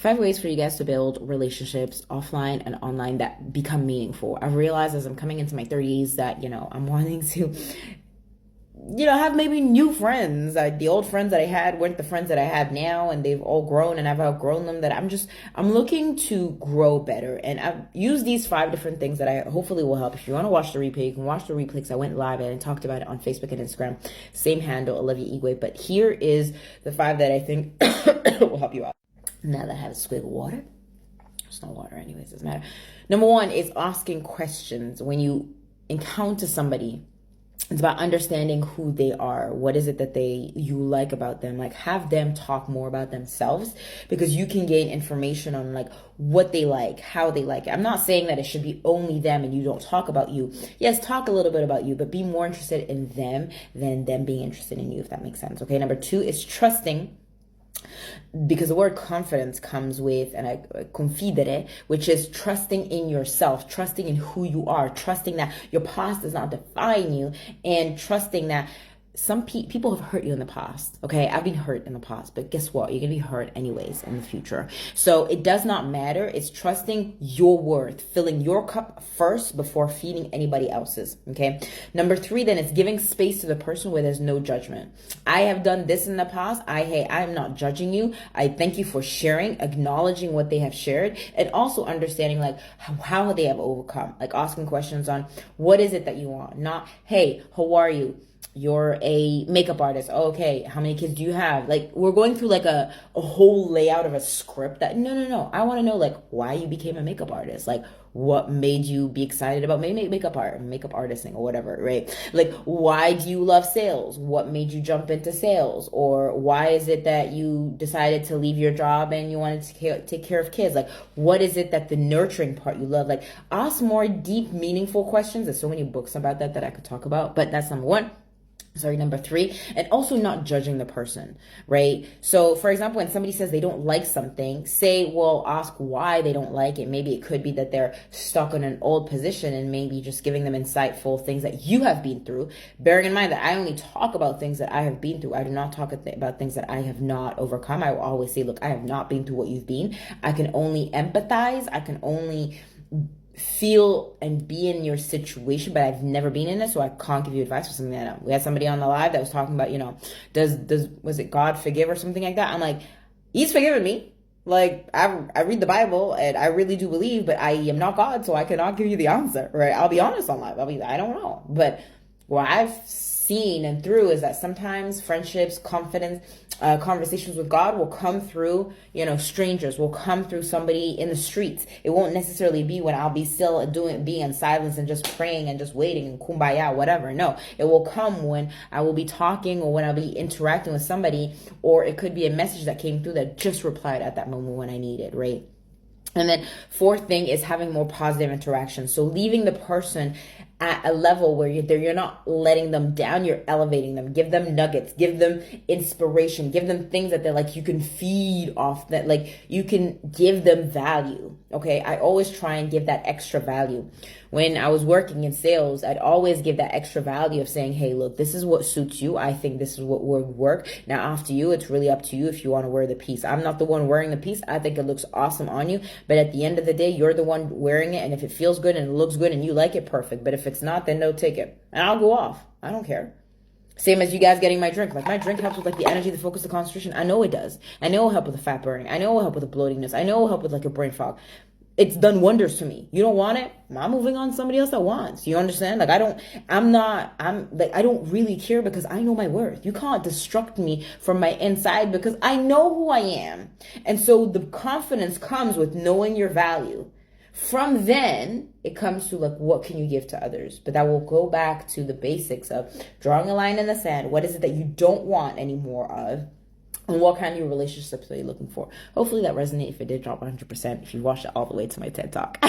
5 ways for you guys to build relationships offline and online that become meaningful. I've realized as I'm coming into my 30s that, I'm wanting to, have maybe new friends. The old friends that I had weren't the friends that I have now, and they've all grown and I've outgrown them. That I'm looking to grow better. And I've used these 5 different things that I hopefully will help. If you want to watch the replay, you can watch the replay because I went live and I talked about it on Facebook and Instagram. Same handle, Olivia Igwe. But here is the 5 that I think will help you out. Now that I have a swig of water, it's not water anyways, doesn't matter. Number 1 is asking questions. When you encounter somebody, it's about understanding who they are. What is it that you like about them? Like, have them talk more about themselves, because you can gain information on like what they like, how they like it. I'm not saying that it should be only them and you don't talk about you. Yes, talk a little bit about you, but be more interested in them than them being interested in you, if that makes sense. Okay, number 2 is trusting. Because the word confidence comes with, and I confidere, which is trusting in yourself, trusting in who you are, trusting that your past does not define you, and trusting that some people have hurt you in the past. Okay, I've been hurt in the past, but guess what? You're gonna be hurt anyways in the future. So it does not matter. It's trusting your worth, filling your cup first before feeding anybody else's. Okay. Number 3, then, is giving space to the person where there's no judgment. I have done this in the past. I'm not judging you. I thank you for sharing, acknowledging what they have shared, and also understanding like how they have overcome. Like asking questions on what is it that you want. Not, hey, how are you? You're a makeup artist. Okay, how many kids do you have? Like, we're going through like a whole layout of a script that no. I want to know like why you became a makeup artist. Like, what made you be excited about maybe makeup artisting or whatever, right? Like, why do you love sales? What made you jump into sales? Or why is it that you decided to leave your job and you wanted to take care of kids? Like, what is it that the nurturing part you love? Like, ask more deep, meaningful questions. There's so many books about that I could talk about, but that's number 1. Number 3, and also not judging the person, right? So for example, when somebody says they don't like something, ask why they don't like it. Maybe it could be that they're stuck in an old position, and maybe just giving them insightful things that you have been through, bearing in mind that I only talk about things that I have been through. I do not talk about things that I have not overcome. I will always say, look, I have not been through what you've been. I can only empathize. I can only feel and be in your situation, but I've never been in it, so I can't give you advice for something that I know. We had somebody on the live that was talking about, was it God forgive or something like that? I'm like, he's forgiven me. Like, I read the Bible and I really do believe, but I am not God, so I cannot give you the answer, right? I'll be honest on live. I don't know. But what I've seen and through is that sometimes friendships, confidence, conversations with God will come through, strangers, will come through somebody in the streets. It won't necessarily be when I'll be still being in silence and just praying and just waiting and kumbaya, whatever. No, it will come when I will be talking or when I'll be interacting with somebody, or it could be a message that came through that just replied at that moment when I need it, right? And then 4th thing is having more positive interaction. So leaving the person at a level where you're not letting them down, you're elevating them. Give them nuggets, give them inspiration, give them things that they're like, you can feed off, that like you can give them value. Okay, I always try and give that extra value. When I was working in sales, I'd always give that extra value of saying, hey, look, this is what suits you. I think this is what would work. Now, after you, it's really up to you if you want to wear the piece. I'm not the one wearing the piece. I think it looks awesome on you. But at the end of the day, you're the one wearing it. And if it feels good and it looks good and you like it, perfect. But if it's not, then no, take it. And I'll go off. I don't care. Same as you guys getting my drink. Like, my drink helps with like the energy, the focus, the concentration. I know it does. I know it'll help with the fat burning. I know it'll help with the bloatiness. I know it'll help with like a brain fog. It's done wonders to me. You don't want it? I'm moving on to somebody else that wants. You understand? Like, I don't really care, because I know my worth. You can't destruct me from my inside, because I know who I am. And so the confidence comes with knowing your value. From then, it comes to like, what can you give to others? But that will go back to the basics of drawing a line in the sand. What is it that you don't want any more of? And what kind of relationships are you looking for? Hopefully that resonated. If it did, drop 100%. If you watched it all the way to my TED Talk.